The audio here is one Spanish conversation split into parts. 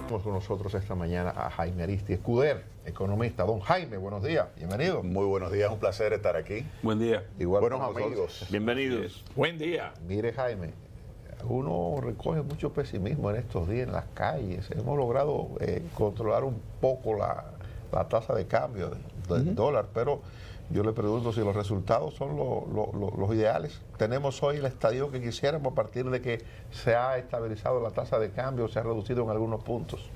Tenemos con nosotros esta mañana a Jaime Aristi Escuder, economista. Don Jaime, buenos días, bienvenido. Muy buenos días, un placer estar aquí. Buen día. Igual Buenos con nosotros. amigos. Bienvenidos. Buen día. Mire, Jaime, uno recoge mucho pesimismo en estos días en las calles. Hemos logrado controlar un poco la tasa de cambio del dólar, pero yo le pregunto si los resultados son los ideales. Tenemos hoy el estadio que quisiéramos a partir de que se ha estabilizado la tasa de cambio, se ha reducido en algunos puntos.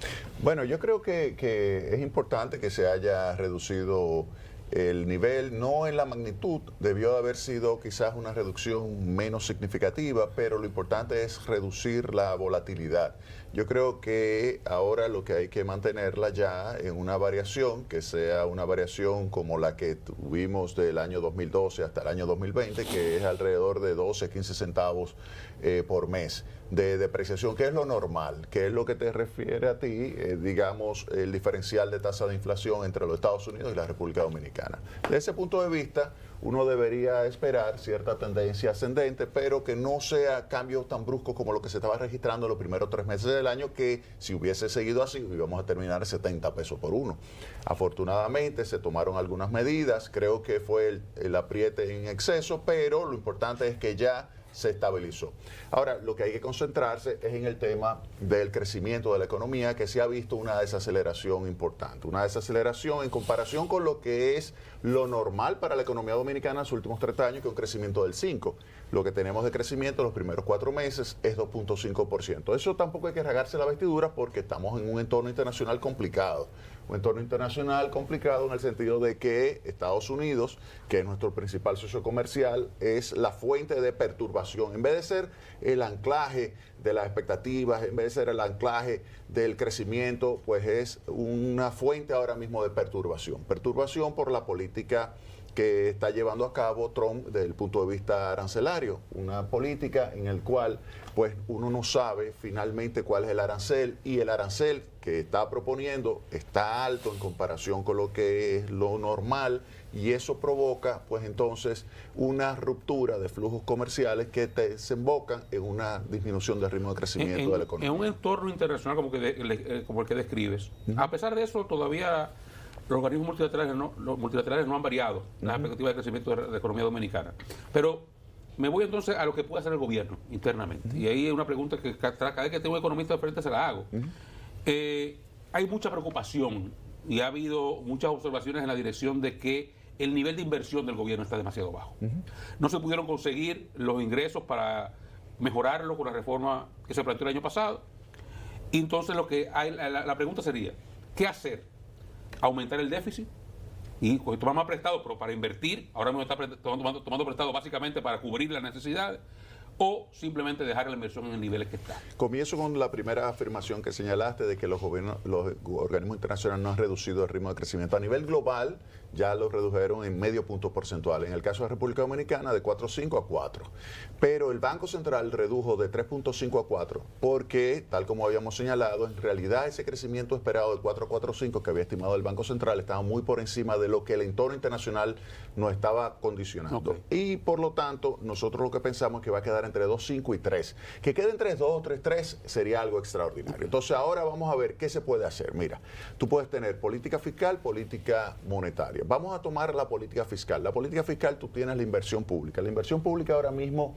Bueno, yo creo que es importante que se haya reducido el nivel, no en la magnitud, debió de haber sido quizás una reducción menos significativa, pero lo importante es reducir la volatilidad. Yo creo que ahora lo que hay que mantenerla ya en una variación, que sea una variación como la que tuvimos del año 2012 hasta el año 2020, que es alrededor de 12, 15 centavos por mes de depreciación, que es lo normal, que es lo que te refiere a ti, digamos, el diferencial de tasa de inflación entre los Estados Unidos y la República Dominicana. Desde ese punto de vista, uno debería esperar cierta tendencia ascendente, pero que no sea cambios tan bruscos como lo que se estaba registrando en los primeros 3 meses del año, que si hubiese seguido así, íbamos a terminar en 70 pesos por uno. Afortunadamente se tomaron algunas medidas, creo que fue el apriete en exceso, pero lo importante es que ya se estabilizó. Ahora, lo que hay que concentrarse es en el tema del crecimiento de la economía, que se ha visto una desaceleración importante. Una desaceleración en comparación con lo que es lo normal para la economía dominicana en los últimos 30 años, que es un crecimiento del 5%. Lo que tenemos de crecimiento en los primeros 4 meses es 2.5%. Eso tampoco hay que rasgarse la vestidura porque estamos en un entorno internacional complicado. Un entorno internacional complicado en el sentido de que Estados Unidos, que es nuestro principal socio comercial, es la fuente de perturbación. En vez de ser el anclaje de las expectativas, en vez de ser el anclaje del crecimiento, pues es una fuente ahora mismo de perturbación. Perturbación por la política que está llevando a cabo Trump desde el punto de vista arancelario, una política en la cual pues uno no sabe finalmente cuál es el arancel, y el arancel que está proponiendo está alto en comparación con lo que es lo normal, y eso provoca pues entonces una ruptura de flujos comerciales que desembocan en una disminución del ritmo de crecimiento de la economía. En un entorno internacional como el que describes, a pesar de eso todavía los organismos multilaterales no han variado las expectativas de crecimiento de la economía dominicana. Pero me voy entonces a lo que puede hacer el gobierno internamente. Y ahí hay una pregunta que cada vez que tengo un economista de frente se la hago. Hay mucha preocupación y ha habido muchas observaciones en la dirección de que el nivel de inversión del gobierno está demasiado bajo. No se pudieron conseguir los ingresos para mejorarlo con la reforma que se planteó el año pasado. Y entonces la pregunta sería, ¿qué hacer? Aumentar el déficit y tomar más prestado, pero para invertir, ahora mismo está tomando prestado básicamente para cubrir las necesidades, o simplemente dejar la inversión en el nivel que está. Comienzo con la primera afirmación que señalaste de que los organismos internacionales no han reducido el ritmo de crecimiento. A nivel global ya lo redujeron en medio punto porcentual. En el caso de República Dominicana de 4.5 a 4. Pero el Banco Central redujo de 3.5 a 4 porque, tal como habíamos señalado, en realidad ese crecimiento esperado de 4 a 4.5 que había estimado el Banco Central estaba muy por encima de lo que el entorno internacional nos estaba condicionando. Y por lo tanto, nosotros lo que pensamos es que va a quedar entre 2.5 y 3. Que quede entre 2, 3 sería algo extraordinario. Entonces ahora vamos a ver qué se puede hacer. Mira, tú puedes tener política fiscal, política monetaria. Vamos a tomar la política fiscal. La política fiscal, tú tienes la inversión pública. La inversión pública ahora mismo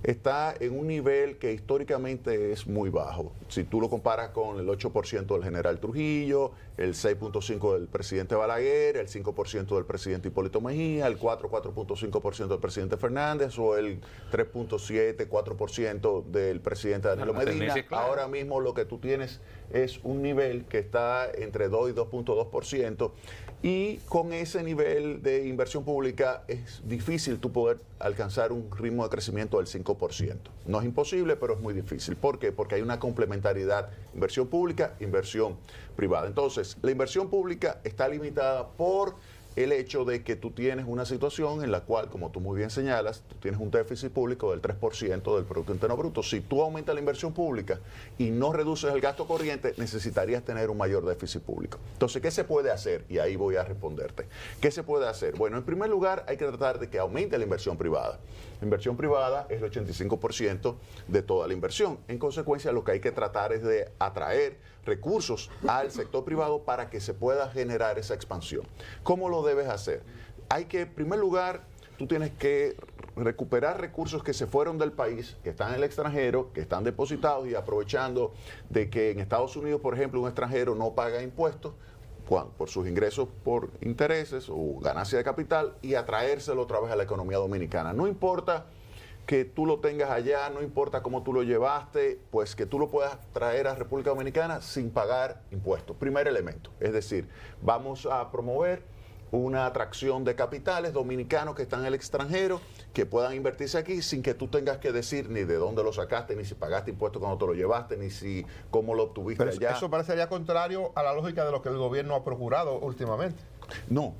está en un nivel que históricamente es muy bajo. Si tú lo comparas con el 8% del general Trujillo, el 6.5% del presidente Balaguer, el 5% del presidente Hipólito Mejía, el 4.5% del presidente Fernández, o el 3.7%, 4% del presidente Danilo Medina. Ahora mismo lo que tú tienes es un nivel que está entre 2 y 2.2%, y con ese nivel de inversión pública es difícil tú poder alcanzar un ritmo de crecimiento del 5%. No es imposible, pero es muy difícil. ¿Por qué? Porque hay una complementariedad, inversión pública, inversión privada. Entonces, la inversión pública está limitada por el hecho de que tú tienes una situación en la cual, como tú muy bien señalas, tú tienes un déficit público del 3% del Producto Interno Bruto. Si tú aumentas la inversión pública y no reduces el gasto corriente, necesitarías tener un mayor déficit público. Entonces, ¿qué se puede hacer? Y ahí voy a responderte. ¿Qué se puede hacer? Bueno, en primer lugar, hay que tratar de que aumente la inversión privada. La inversión privada es el 85% de toda la inversión. En consecuencia, lo que hay que tratar es de atraer recursos al sector privado para que se pueda generar esa expansión. ¿Cómo lo debes hacer? Hay que, en primer lugar, tú tienes que recuperar recursos que se fueron del país, que están en el extranjero, que están depositados, y aprovechando de que en Estados Unidos, por ejemplo, un extranjero no paga impuestos por sus ingresos por intereses o ganancia de capital, y atraérselo otra vez a la economía dominicana. No importa que tú lo tengas allá, no importa cómo tú lo llevaste, pues que tú lo puedas traer a República Dominicana sin pagar impuestos. Primer elemento, es decir, vamos a promover una atracción de capitales dominicanos que están en el extranjero, que puedan invertirse aquí sin que tú tengas que decir ni de dónde lo sacaste, ni si pagaste impuestos cuando te lo llevaste, ni si cómo lo obtuviste Pero allá. eso parecería contrario a la lógica de lo que el gobierno ha procurado últimamente. No.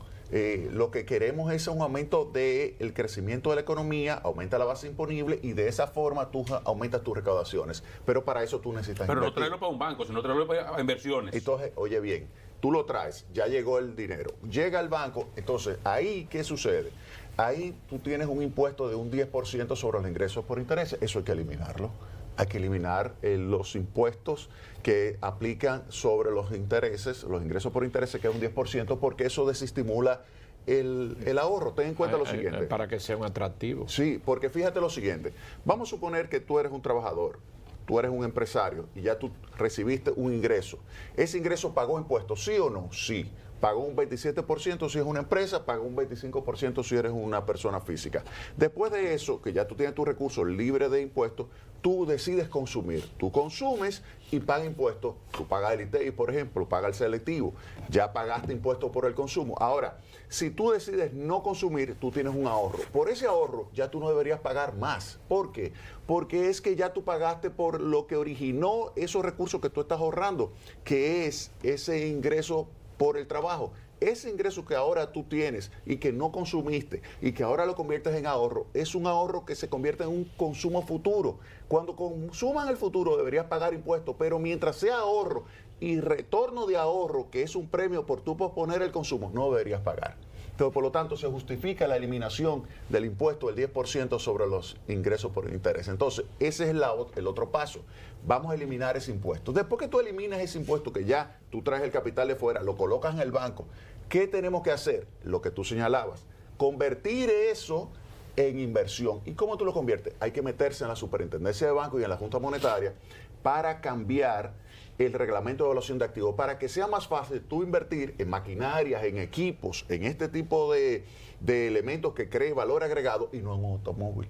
Lo que queremos es un aumento del crecimiento de la economía, aumenta la base imponible y de esa forma tú aumentas tus recaudaciones. Pero para eso tú necesitas Pero no invertir. traerlo para un banco, sino traerlo para inversiones. Entonces, oye bien, tú lo traes, ya llegó el dinero, llega al banco, entonces ahí, ¿qué sucede? Ahí tú tienes un impuesto de un 10% sobre los ingresos por intereses, eso hay que eliminarlo. Hay que eliminar los impuestos que aplican sobre los intereses, los ingresos por intereses, que es un 10%, porque eso desestimula el ahorro. Ten en cuenta lo siguiente. Para que sea un atractivo. Sí, porque fíjate lo siguiente. Vamos a suponer que tú eres un trabajador, tú eres un empresario y ya tú recibiste un ingreso. ¿Ese ingreso pagó impuestos, sí o no? Sí. Pagó un 27% si es una empresa, pagó un 25% si eres una persona física. Después de eso, que ya tú tienes tus recursos libres de impuestos, tú decides consumir. Tú consumes y pagas impuestos. Tú pagas el ITEI, por ejemplo, pagas el selectivo. Ya pagaste impuestos por el consumo. Ahora, si tú decides no consumir, tú tienes un ahorro. Por ese ahorro ya tú no deberías pagar más. ¿Por qué? Porque es que ya tú pagaste por lo que originó esos recursos que tú estás ahorrando, que es ese ingreso por el trabajo. Ese ingreso que ahora tú tienes y que no consumiste y que ahora lo conviertes en ahorro, es un ahorro que se convierte en un consumo futuro. Cuando consuman el futuro deberías pagar impuestos, pero mientras sea ahorro y retorno de ahorro, que es un premio por tú posponer el consumo, no deberías pagar. Entonces, por lo tanto, se justifica la eliminación del impuesto del 10% sobre los ingresos por interés. Entonces, ese es el otro paso. Vamos a eliminar ese impuesto. Después que tú eliminas ese impuesto, que ya tú traes el capital de fuera, lo colocas en el banco, ¿qué tenemos que hacer? Lo que tú señalabas, convertir eso en inversión. ¿Y cómo tú lo conviertes? Hay que meterse en la superintendencia de banco y en la Junta Monetaria para cambiar el reglamento de evaluación de activos, para que sea más fácil tú invertir en maquinarias, en equipos, en este tipo de elementos que creen valor agregado y no en un automóvil.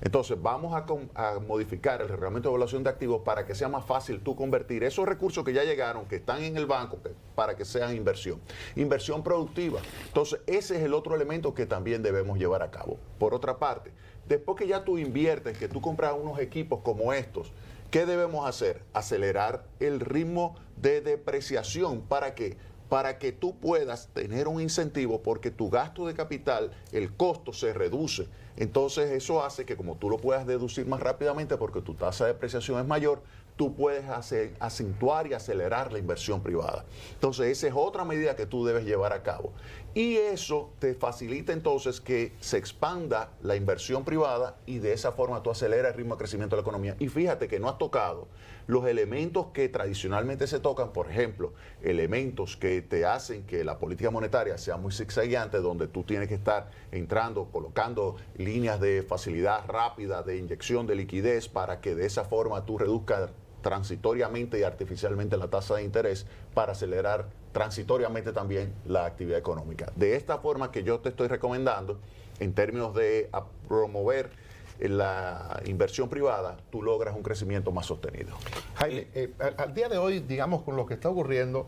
Entonces vamos a modificar el reglamento de evaluación de activos para que sea más fácil tú convertir esos recursos que ya llegaron, que están en el banco, para que sean inversión. Inversión productiva. Entonces ese es el otro elemento que también debemos llevar a cabo. Por otra parte, después que ya tú inviertes, que tú compras unos equipos como estos, ¿qué debemos hacer? Acelerar el ritmo de depreciación. ¿Para qué? Para que tú puedas tener un incentivo, porque tu gasto de capital, el costo se reduce. Entonces eso hace que, como tú lo puedas deducir más rápidamente porque tu tasa de depreciación es mayor, tú puedes acentuar y acelerar la inversión privada. Entonces esa es otra medida que tú debes llevar a cabo. Y eso te facilita entonces que se expanda la inversión privada y de esa forma tú aceleras el ritmo de crecimiento de la economía. Y fíjate que no has tocado los elementos que tradicionalmente se tocan, por ejemplo, elementos que te hacen que la política monetaria sea muy zigzagueante, donde tú tienes que estar entrando, colocando líneas de facilidad rápida, de inyección de liquidez, para que de esa forma tú reduzcas transitoriamente y artificialmente la tasa de interés para acelerar transitoriamente también la actividad económica. De esta forma que yo te estoy recomendando, en términos de promover la inversión privada, tú logras un crecimiento más sostenido. Jaime, al día de hoy, digamos, con lo que está ocurriendo,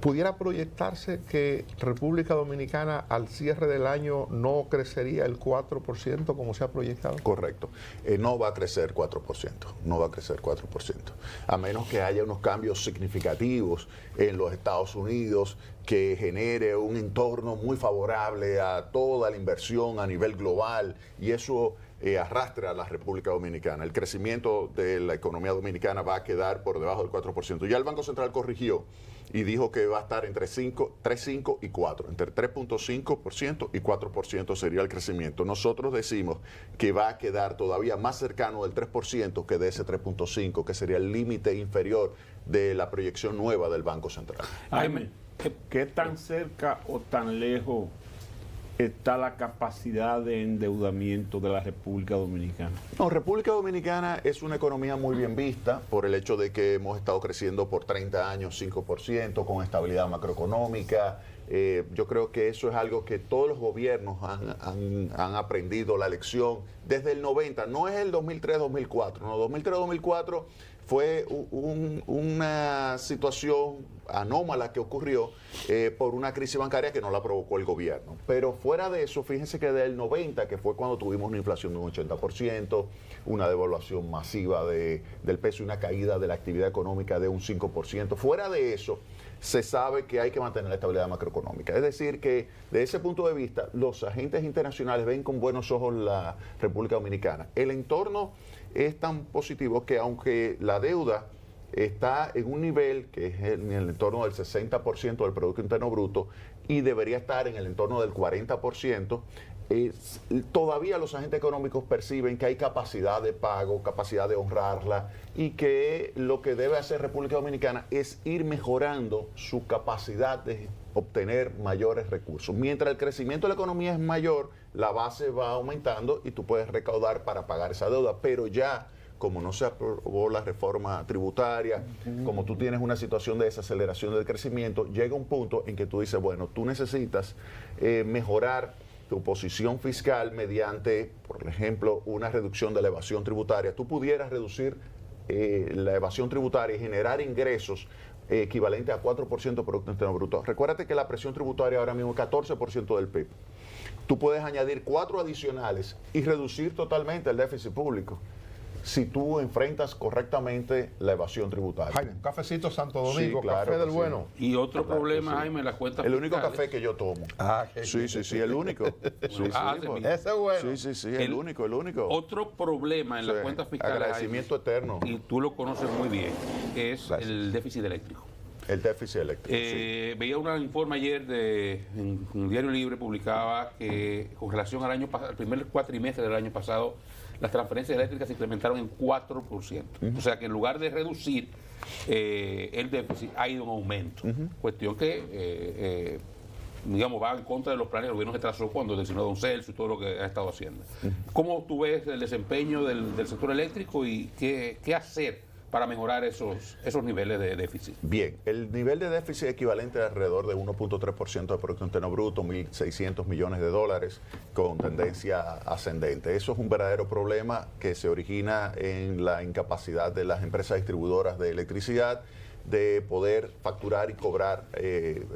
¿pudiera proyectarse que República Dominicana al cierre del año no crecería el 4% como se ha proyectado? Correcto. No va a crecer 4%. No va a crecer 4%. A menos que haya unos cambios significativos en los Estados Unidos que genere un entorno muy favorable a toda la inversión a nivel global, y eso arrastre a la República Dominicana. El crecimiento de la economía dominicana va a quedar por debajo del 4%. Ya el Banco Central corrigió y dijo que va a estar entre 3,5 y 4. Entre 3,5% y 4% sería el crecimiento. Nosotros decimos que va a quedar todavía más cercano del 3% que de ese 3,5%, que sería el límite inferior de la proyección nueva del Banco Central. Jaime, ¿qué tan cerca o tan lejos está la capacidad de endeudamiento de la República Dominicana? No, República Dominicana es una economía muy bien vista por el hecho de que hemos estado creciendo por 30 años 5%, con estabilidad macroeconómica. Yo creo que eso es algo que todos los gobiernos han aprendido la lección desde el 90. No es el 2003-2004, no, 2003-2004 fue una situación anómala que ocurrió por una crisis bancaria que no la provocó el gobierno. Pero fuera de eso, fíjense que del 90, que fue cuando tuvimos una inflación de un 80%, una devaluación masiva del peso y una caída de la actividad económica de un 5%, fuera de eso, se sabe que hay que mantener la estabilidad macroeconómica. Es decir, que desde ese punto de vista, los agentes internacionales ven con buenos ojos la República Dominicana. El entorno es tan positivo que aunque la deuda está en un nivel que es en el entorno del 60% del Producto Interno Bruto y debería estar en el entorno del 40%, todavía los agentes económicos perciben que hay capacidad de pago, capacidad de honrarla y que lo que debe hacer República Dominicana es ir mejorando su capacidad de obtener mayores recursos. Mientras el crecimiento de la economía es mayor, la base va aumentando y tú puedes recaudar para pagar esa deuda, pero ya como no se aprobó la reforma tributaria, como tú tienes una situación de desaceleración del crecimiento, llega un punto en que tú dices, bueno, tú necesitas mejorar tu posición fiscal mediante, por ejemplo, una reducción de la evasión tributaria. Tú pudieras reducir la evasión tributaria y generar ingresos equivalente a 4% de Producto Interno Bruto. Recuérdate que la presión tributaria ahora mismo es 14% del PIB. Tú puedes añadir 4 adicionales y reducir totalmente el déficit público si tú enfrentas correctamente la evasión tributaria. Jaime, un cafecito Santo Domingo, Sí, claro café del que sí. bueno. Y otro Claro, problema, sí. Jaime, las cuentas El único fiscales. café que yo tomo. Sí, el único. Sí, Ah, sí, sí, pues. Ese es bueno. Sí, el único. Otro problema en las Sí, cuentas fiscales, agradecimiento Jaime, eterno. y tú lo conoces muy bien, es Gracias. el déficit eléctrico. El déficit eléctrico. Sí. Veía un informe ayer en un Diario Libre, publicaba que con relación al primer cuatrimestre del año pasado, las transferencias eléctricas se incrementaron en 4%. O sea que en lugar de reducir el déficit, ha ido en aumento. Cuestión que, digamos, va en contra de los planes del gobierno que trazó cuando designó Don Celso y todo lo que ha estado haciendo. ¿Cómo tú ves el desempeño del sector eléctrico y qué hacer para mejorar esos niveles de déficit? Bien, el nivel de déficit equivalente a alrededor de 1.3% del Producto Interno Bruto, 1.600 millones de dólares, con tendencia ascendente. Eso es un verdadero problema que se origina en la incapacidad de las empresas distribuidoras de electricidad de poder facturar y cobrar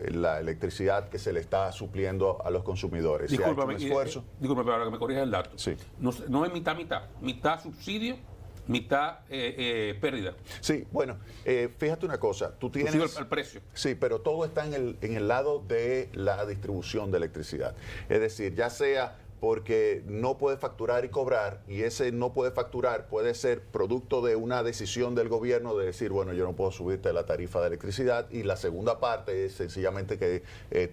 la electricidad que se le está supliendo a los consumidores. Discúlpame, se ha hecho un esfuerzo. discúlpame, para que me corrijas el dato. Sí. No es mitad, mitad subsidio, mitad pérdida. Sí, bueno, fíjate una cosa, tú tienes... Subsidio al precio. Sí, pero todo está en el lado de la distribución de electricidad. Es decir, ya sea porque no puede facturar y cobrar, y ese no puede facturar puede ser producto de una decisión del gobierno de decir, bueno, yo no puedo subirte la tarifa de electricidad, y la segunda parte es sencillamente que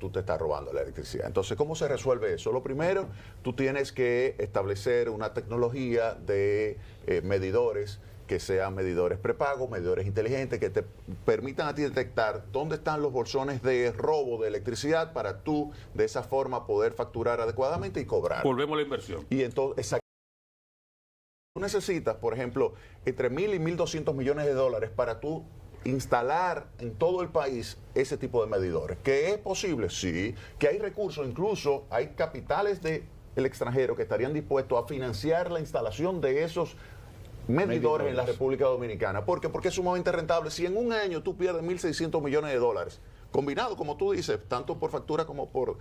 tú te estás robando la electricidad. Entonces, ¿cómo se resuelve eso? Lo primero, tú tienes que establecer una tecnología de medidores, que sean medidores prepago, medidores inteligentes, que te permitan a ti detectar dónde están los bolsones de robo de electricidad para tú de esa forma poder facturar adecuadamente y cobrar. Volvemos a la inversión. Y entonces, tú necesitas, por ejemplo, entre 1.000 y 1.200 millones de dólares para tú instalar en todo el país ese tipo de medidores. ¿Que es posible? Sí. ¿Que hay recursos? Incluso hay capitales del extranjero que estarían dispuestos a financiar la instalación de esos medidores en la República Dominicana. ¿Por qué? Porque es sumamente rentable. Si en un año tú pierdes 1.600 millones de dólares, combinado, como tú dices, tanto por factura como por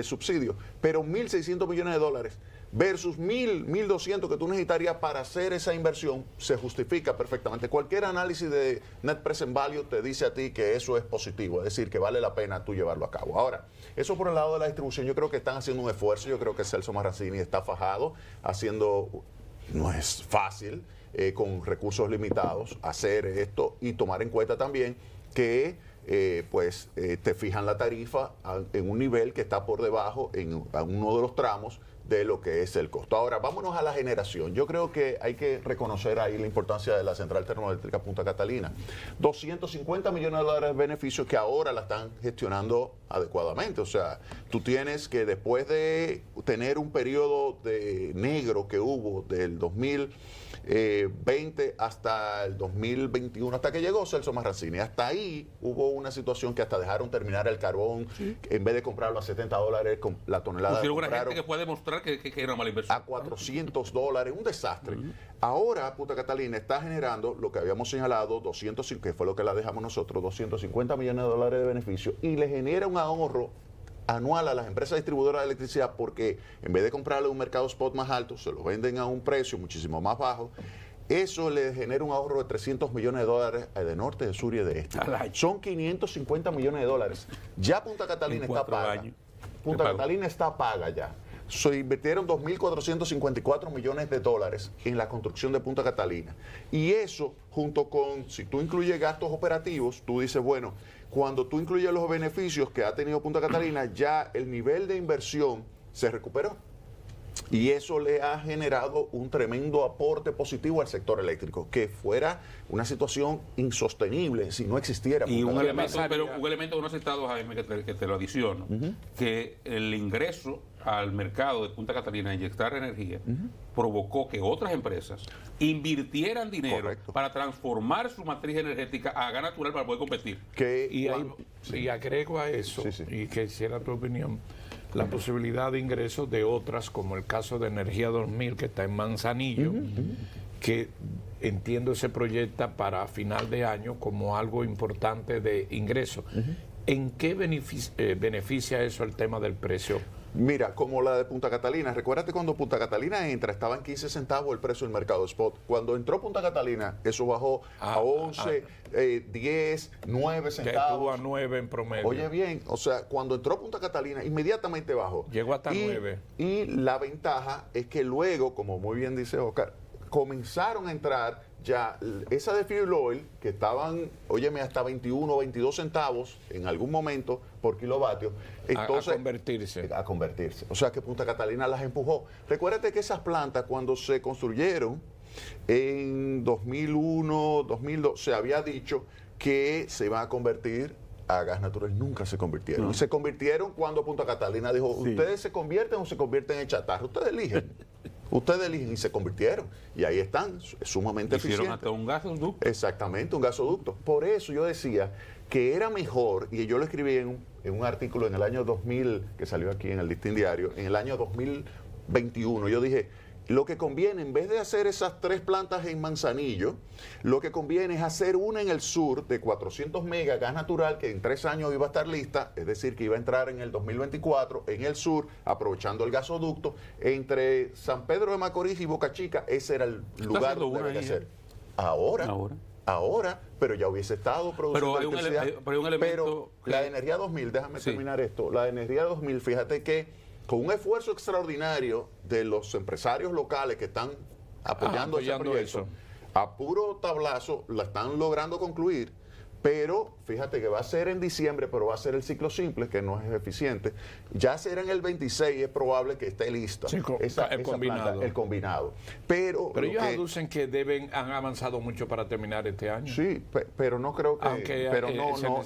subsidio, pero 1.600 millones de dólares versus 1.200 que tú necesitarías para hacer esa inversión, se justifica perfectamente. Cualquier análisis de Net Present Value te dice a ti que eso es positivo, es decir, que vale la pena tú llevarlo a cabo. Ahora, eso por el lado de la distribución, yo creo que están haciendo un esfuerzo, yo creo que Celso Marrancini está fajado, haciendo no es fácil con recursos limitados hacer esto y tomar en cuenta también que te fijan la tarifa en un nivel que está por debajo a uno de los tramos de lo que es el costo. Ahora, vámonos a la generación. Yo creo que hay que reconocer ahí la importancia de la central termoeléctrica Punta Catalina. 250 millones de dólares de beneficios que ahora la están gestionando adecuadamente. O sea, tú tienes que después de tener un periodo de negro que hubo del 2020 hasta el 2021, hasta que llegó Celso Marrancini, hasta ahí hubo una situación que hasta dejaron terminar el carbón, en vez de comprarlo a $70 con la tonelada. Pusieron una gente que puede demostrar que era una mala inversión. A $400, un desastre. Ahora Punta Catalina está generando lo que habíamos señalado, 205, que fue lo que la dejamos nosotros, 250 millones de dólares de beneficio, y le genera un ahorro anual a las empresas distribuidoras de electricidad, porque en vez de comprarle un mercado spot más alto, se lo venden a un precio muchísimo más bajo. Eso le genera un ahorro de 300 millones de dólares de norte, de sur y de este. Son 550 millones de dólares. Ya Punta Catalina está paga. Punta Catalina está paga ya. Se invirtieron 2.454 millones de dólares en la construcción de Punta Catalina. Y eso, junto con, si tú incluyes gastos operativos, tú dices, bueno, cuando tú incluyes los beneficios que ha tenido Punta Catalina, ya el nivel de inversión se recuperó. Y eso le ha generado un tremendo aporte positivo al sector eléctrico, que fuera una situación insostenible si no existiera. Y un elemento que no ha citado, Jaime, que te lo adiciono, que el ingreso al mercado de Punta Catalina a inyectar energía provocó que otras empresas invirtieran dinero para transformar su matriz energética a gas natural para poder competir. Y agrego a eso, y quisiera tu opinión, la posibilidad de ingresos de otras, como el caso de Energía 2000, que está en Manzanillo, que entiendo se proyecta para final de año como algo importante de ingreso. ¿En qué beneficia eso el tema del precio? Mira, como la de Punta Catalina. Recuérdate cuando Punta Catalina entra, estaba en 15 centavos el precio del mercado spot. Cuando entró Punta Catalina, eso bajó a 11, 10, 9 centavos. Que estuvo a 9 en promedio. Oye bien, o sea, cuando entró Punta Catalina, inmediatamente bajó. Llegó hasta 9. Y la ventaja es que luego, como muy bien dice Oscar, comenzaron a entrar ya esa de fuel oil, que estaban, óyeme, hasta 21 o 22 centavos en algún momento por kilovatio. Entonces, a convertirse. O sea que Punta Catalina las empujó. Recuérdate que esas plantas, cuando se construyeron en 2001, 2002, se había dicho que se iban a convertir a gas natural. Nunca se convirtieron. Y se convirtieron cuando Punta Catalina dijo, ustedes se convierten o se convierten en chatarra. Ustedes eligen. Ustedes eligen, y se convirtieron. Y ahí están, sumamente eficientes. Hicieron hasta un gasoducto. Exactamente, un gasoducto. Por eso yo decía que era mejor, y yo lo escribí en un artículo en el año 2000, que salió aquí en el Listín Diario, en el año 2021, yo dije, lo que conviene, en vez de hacer esas 3 plantas en Manzanillo, lo que conviene es hacer una en el sur de 400 megas gas natural, que en 3 años iba a estar lista, es decir, que iba a entrar en el 2024 en el sur, aprovechando el gasoducto, entre San Pedro de Macorís y Boca Chica. Ese era el lugar donde debe ser. Ahora, pero ya hubiese estado produciendo electricidad. Pero la Energía 2000, déjame terminar esto, la Energía 2000, fíjate que con un esfuerzo extraordinario de los empresarios locales que están apoyando ese proyecto, a puro tablazo la están logrando concluir, pero fíjate que va a ser en diciembre, pero va a ser el ciclo simple, que no es eficiente. Ya será en el 26, es probable que esté lista el combinado. Pero ellos aducen que han avanzado mucho para terminar este año. Sí, pero no creo que...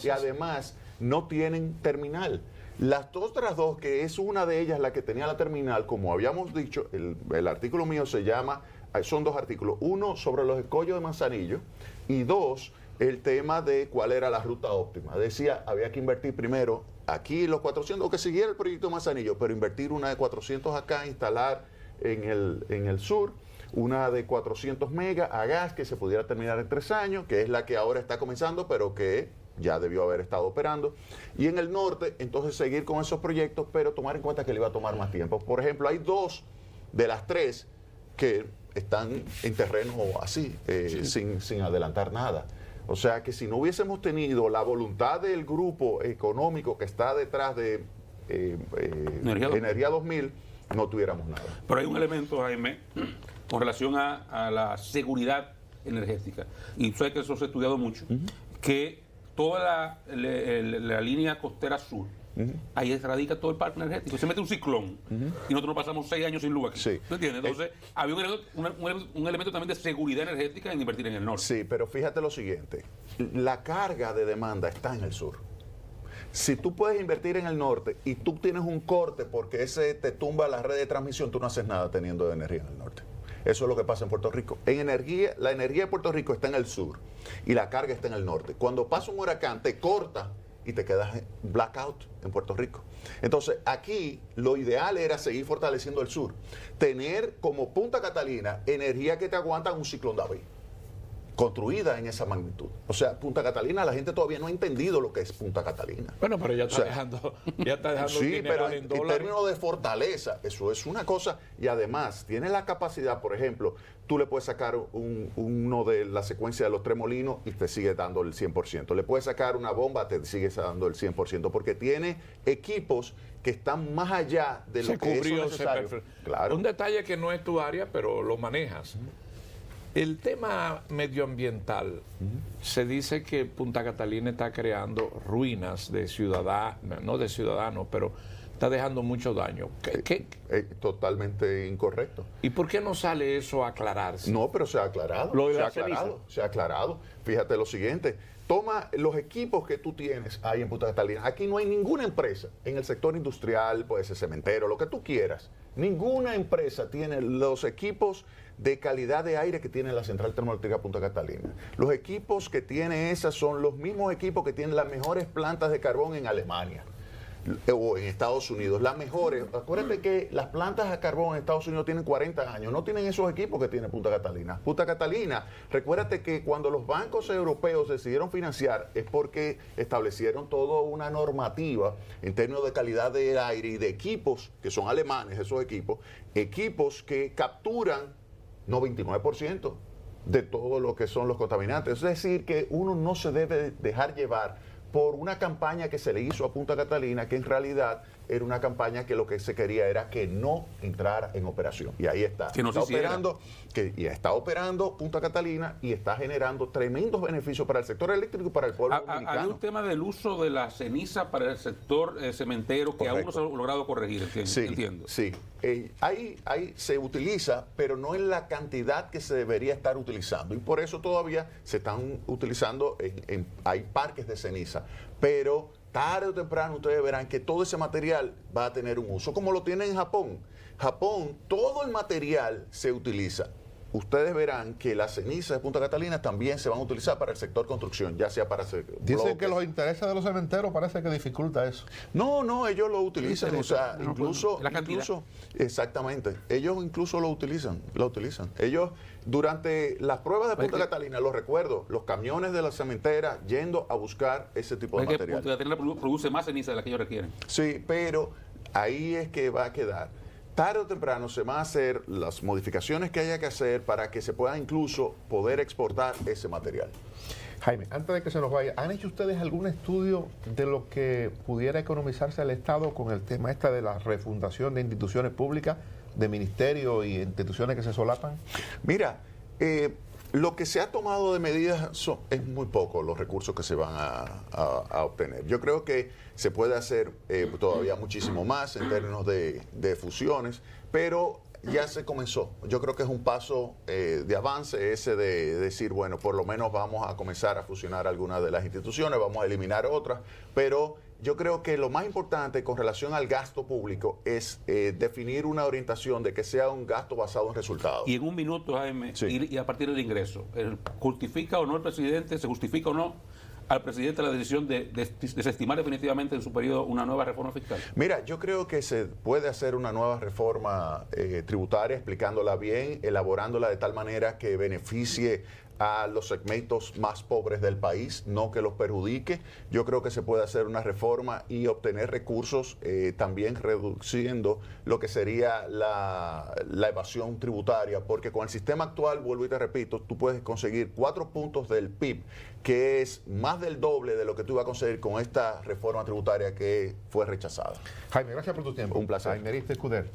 y además no tienen terminal. Las otras dos, que es una de ellas la que tenía la terminal, como habíamos dicho, el artículo mío se llama, son 2 artículos, uno sobre los escollos de Manzanillo y 2, el tema de cuál era la ruta óptima. Decía, había que invertir primero aquí los 400, o que siguiera el proyecto de Manzanillo, pero invertir una de 400 acá, instalar en el sur, una de 400 megas a gas que se pudiera terminar en 3 años, que es la que ahora está comenzando, pero que ya debió haber estado operando. Y en el norte, entonces seguir con esos proyectos, pero tomar en cuenta que le iba a tomar más tiempo. Por ejemplo, hay 2 de las 3 que están en terreno así, sin adelantar nada. O sea que si no hubiésemos tenido la voluntad del grupo económico que está detrás de Energía 2000, no tuviéramos nada. Pero hay un elemento, Jaime, con relación a la seguridad energética. Y sé que eso se ha estudiado mucho, que toda la línea costera sur, ahí radica todo el parque energético. Se mete un ciclón y nosotros pasamos 6 años sin luz aquí. Sí. ¿Tú entiendes? Entonces, había un elemento también de seguridad energética en invertir en el norte. Sí, pero fíjate lo siguiente. La carga de demanda está en el sur. Si tú puedes invertir en el norte y tú tienes un corte porque ese te tumba la red de transmisión, tú no haces nada teniendo energía en el norte. Eso es lo que pasa en Puerto Rico. En energía, la energía de Puerto Rico está en el sur y la carga está en el norte. Cuando pasa un huracán, te corta y te quedas en blackout en Puerto Rico. Entonces, aquí lo ideal era seguir fortaleciendo el sur. Tener como Punta Catalina energía que te aguanta un ciclón David, construida en esa magnitud. O sea, Punta Catalina, la gente todavía no ha entendido lo que es Punta Catalina. Bueno, pero ya está dejando sí, pero en en dólares. términos de fortaleza, eso es una cosa. Y además, tiene la capacidad, por ejemplo, tú le puedes sacar uno de la secuencia de los 3 molinos y te sigue dando el 100%. Le puedes sacar una bomba, te sigue dando el 100%, porque tiene equipos que están más allá de lo que es necesario. Claro. Un detalle que no es tu área, pero lo manejas. El tema medioambiental, se dice que Punta Catalina está creando ruinas de ciudadanos, no de ciudadanos, pero está dejando mucho daño. ¿Qué? Totalmente incorrecto. ¿Y por qué no sale eso a aclararse? No, pero se ha aclarado. Lo de se ha la ceniza. aclarado, se ha aclarado. Fíjate lo siguiente. Toma los equipos que tú tienes ahí en Punta Catalina. Aquí no hay ninguna empresa en el sector industrial, puede ser cementero, lo que tú quieras. Ninguna empresa tiene los equipos de calidad de aire que tiene la Central Termoeléctrica Punta Catalina. Los equipos que tiene esa son los mismos equipos que tienen las mejores plantas de carbón en Alemania o en Estados Unidos, las mejores. Acuérdate que las plantas de carbón en Estados Unidos tienen 40 años, no tienen esos equipos que tiene Punta Catalina. Punta Catalina, recuérdate que cuando los bancos europeos decidieron financiar es porque establecieron toda una normativa en términos de calidad del aire y de equipos, que son alemanes esos equipos que capturan 99% de todo lo que son los contaminantes. Es decir, que uno no se debe dejar llevar por una campaña que se le hizo a Punta Catalina, que en realidad era una campaña que lo que se quería era que no entrara en operación. Y ahí está. Que no está se hiciera. operando, y está operando Punta Catalina y está generando tremendos beneficios para el sector eléctrico y para el pueblo dominicano. Hay un tema del uso de la ceniza para el sector cementero que aún no se ha logrado corregir, entiendo. Sí, ahí se utiliza, pero no en la cantidad que se debería estar utilizando. Y por eso todavía se están utilizando, hay parques de ceniza. Pero tarde o temprano ustedes verán que todo ese material va a tener un uso, como lo tiene en Japón. Japón, todo el material se utiliza. Ustedes verán que las cenizas de Punta Catalina también se van a utilizar para el sector construcción, ya sea para hacer Dicen bloques. que los intereses de los cementeros parece que dificulta eso. No, ellos lo utilizan, o sea, No, incluso, la cantidad. exactamente, ellos incluso lo utilizan. Ellos, durante las pruebas de Punta Catalina, lo recuerdo, los camiones de la cementera yendo a buscar ese tipo de Porque material. Punta Catalina produce más ceniza de la que ellos requieren. Sí, pero ahí es que va a quedar. Tarde o temprano se van a hacer las modificaciones que haya que hacer para que se pueda incluso poder exportar ese material. Jaime, antes de que se nos vaya, ¿han hecho ustedes algún estudio de lo que pudiera economizarse al Estado con el tema de la refundación de instituciones públicas, de ministerios y instituciones que se solapan? Mira, lo que se ha tomado de medidas es muy poco los recursos que se van a obtener. Yo creo que se puede hacer todavía muchísimo más en términos de fusiones, pero ya se comenzó. Yo creo que es un paso de avance ese de decir, bueno, por lo menos vamos a comenzar a fusionar algunas de las instituciones, vamos a eliminar otras, pero yo creo que lo más importante con relación al gasto público es definir una orientación de que sea un gasto basado en resultados. Y en un minuto, Jaime, Sí. y a partir del ingreso, ¿justifica o no el presidente, se justifica o no al presidente la decisión de desestimar definitivamente en su periodo una nueva reforma fiscal? Mira, yo creo que se puede hacer una nueva reforma tributaria, explicándola bien, elaborándola de tal manera que beneficie a los segmentos más pobres del país, no que los perjudique. Yo creo que se puede hacer una reforma y obtener recursos, también reduciendo lo que sería la evasión tributaria, porque con el sistema actual, vuelvo y te repito, tú puedes conseguir 4 puntos del PIB, que es más del doble de lo que tú ibas a conseguir con esta reforma tributaria que fue rechazada. Jaime, gracias por tu tiempo. Un placer. Jaime Escudero.